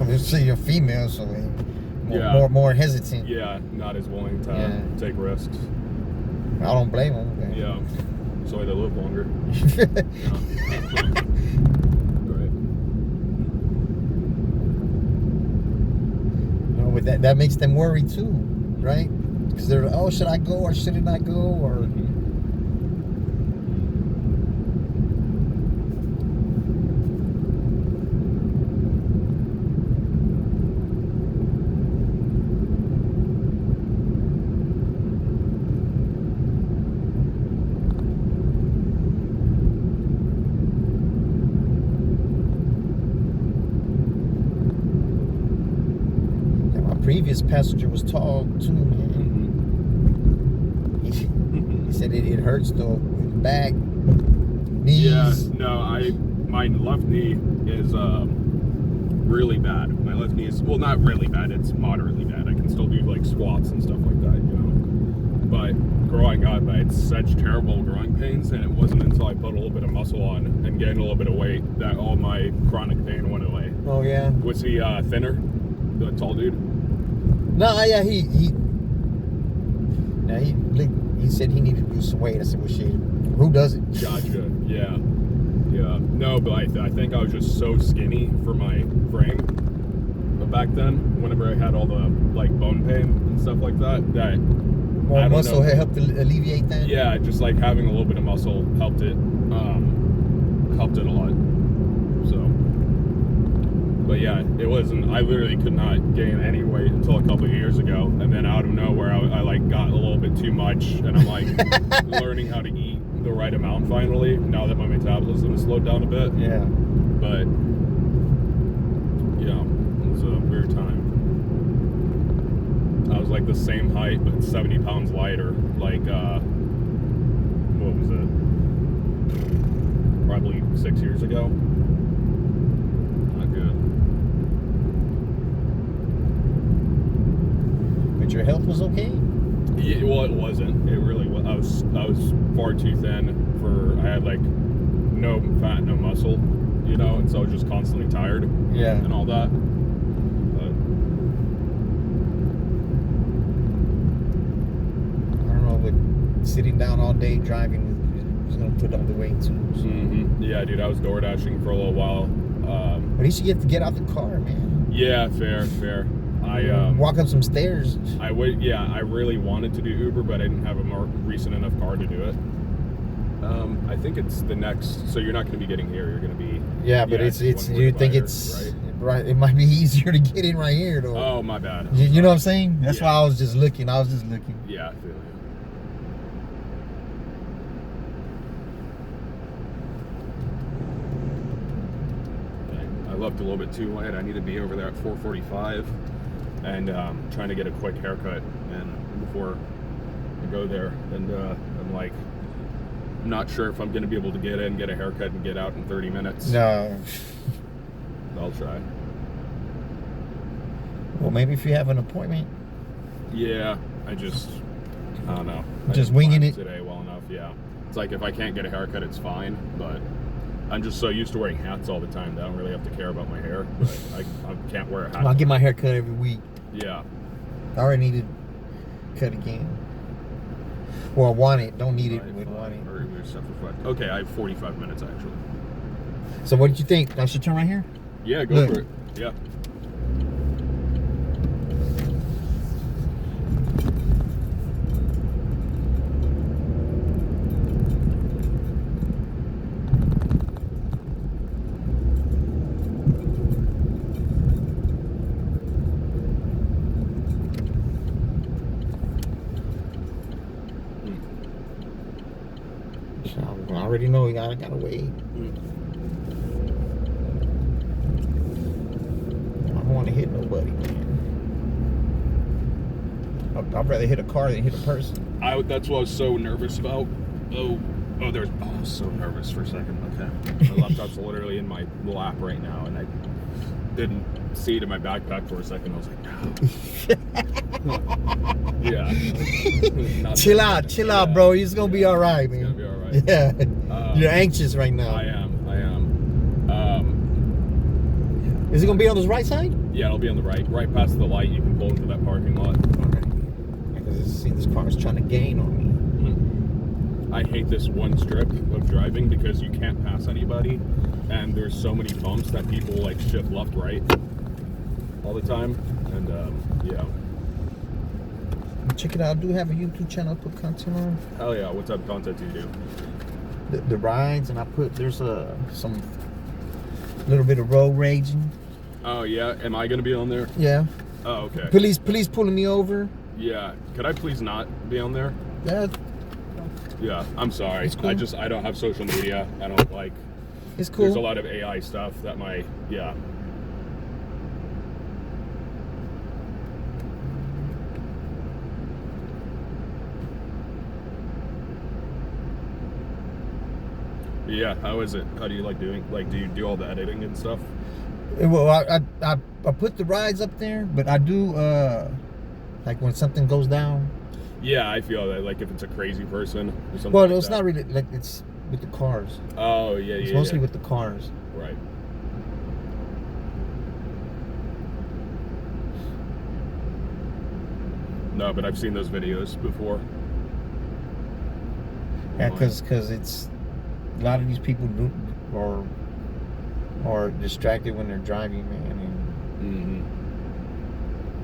I'm just saying you're female, so more hesitant. Yeah, not as willing to take risks. I don't blame them. Yeah. So they live longer. Right. No, but that makes them worry too, right? Because they're, oh, should I go or should I not go? Or previous passenger was tall too, man. He said it hurts the back, knees. Yeah, no, my left knee is really bad. My left knee is, well, not really bad, it's moderately bad. I can still do like squats and stuff like that, you know. But growing up, I had such terrible growing pains, and it wasn't until I put a little bit of muscle on and gained a little bit of weight that all my chronic pain went away. Oh yeah. Was he thinner? The tall dude? No, yeah, he said he needed to lose some weight. I said, well, shit, who does it? Gotcha. Yeah. No, but I think I was just so skinny for my frame. But back then, whenever I had all the like bone pain and stuff like that, More muscle helped alleviate that. Yeah, just like having a little bit of muscle helped it a lot. So, but But yeah, it wasn't. I literally could not gain any weight until a couple of years ago, and then out of nowhere, I like got a little bit too much, and I'm like learning how to eat the right amount finally. Now that my metabolism has slowed down a bit. Yeah. But yeah, it was a weird time. I was like the same height, but 70 pounds lighter. Like, what was it? Probably 6 years ago. Not good. But your health was okay? Yeah, well, it wasn't. It really was. I was far too thin for. I had like no fat, no muscle, you know, and so I was just constantly tired. Yeah. And all that. But I don't know, but sitting down all day driving is going to put on the weight too. So. yeah, dude, I was door dashing for a little while. But at least you get to get out the car, man. Yeah, fair. I walk up some stairs. I really wanted to do Uber, but I didn't have a more recent enough car to do it. I think it's the next. So you're not going to be getting here. You're going to be. Yeah, but it's you think it's right? It might be easier to get in right here, though. Oh, my bad. You know what I'm saying? That's Yeah. why I was just looking. Yeah, I feel you. I left a little bit too late. I need to be over there at 4:45, and trying to get a quick haircut and before I go there. And I'm like, not sure if I'm going to be able to get in, get a haircut, and get out in 30 minutes. No. I'll try. Well, maybe if you have an appointment. Yeah, I don't know. I Just didn't winging plan it? today well enough. Yeah, it's like if I can't get a haircut, it's fine. But I'm just so used to wearing hats all the time that I don't really have to care about my hair. But I can't wear a hat. I'll get my hair cut every week. Yeah. I already need to cut again. Well, I want it. Don't need it. Would want it. Or we just have to reflect. Okay, I have 45 minutes actually. So what did you think? I should turn right here? Yeah, go Look. for it. Yeah. I already know I gotta wait. I don't want to hit nobody, man. I'd rather hit a car than hit a person. That's what I was so nervous about. I was so nervous for a second. Okay. My laptop's literally in my lap right now, and I didn't see it in my backpack for a second. I was like, no. Yeah. Not Chill that out, bad. bro. It's gonna be all right, man. It's gonna be all right. Yeah. You're anxious right now. I am. Is it gonna be on this right side? Yeah, it'll be on the right past the light. You can pull into that parking lot. Okay. Because see, this car is trying to gain on me. I hate this one strip of driving because you can't pass anybody, and there's so many bumps that people like shift left, right all the time, and yeah. Check it out. I do have a YouTube channel I put content on. Hell yeah! What type of content do you do? The rides, and there's some little bit of road raging. Oh yeah, am I gonna be on there? Yeah. Oh okay. Police pulling me over. Yeah, could I please not be on there? Yeah, Yeah, I'm sorry. It's cool. I don't have social media. I don't like. it's cool. There's a lot of AI stuff that yeah. Yeah, how is it? How do you like doing? Like, do you do all the editing and stuff? Well, I put the rides up there, but I do like when something goes down. Yeah, I feel that. Like, if it's a crazy person or something. Well, like it's that. not really like it's with the cars. Oh yeah, It's yeah. mostly yeah. with the cars. Right. No, but I've seen those videos before. Yeah, because it's a lot of these people do are distracted when they're driving, man.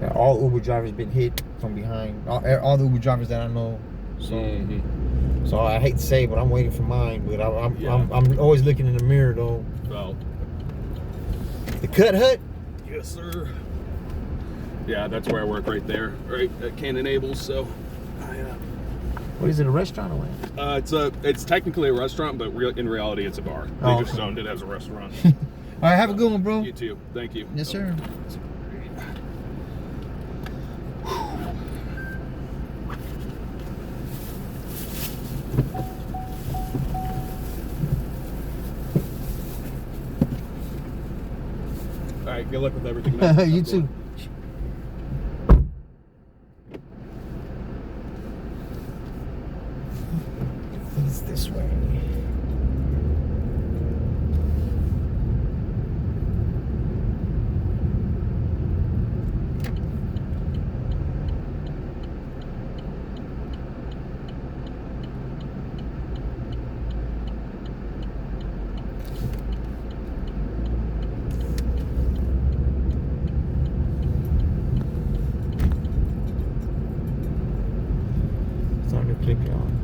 And all Uber drivers been hit from behind. All the Uber drivers that I know. So, so I hate to say, it, but I'm waiting for mine. But I'm always looking in the mirror though. Well, The Cut Hut. Yes, sir. Yeah, that's where I work right there, right at Cannon Abel's. So, What is it, a restaurant or what? it's technically a restaurant, but in reality, it's a bar. They Oh, just okay. zoned it as a restaurant. All right, have a good one, bro. You too. Thank you. Yes, sir. All right. Good luck with everything. man. You too. It's this way. Starting to click on.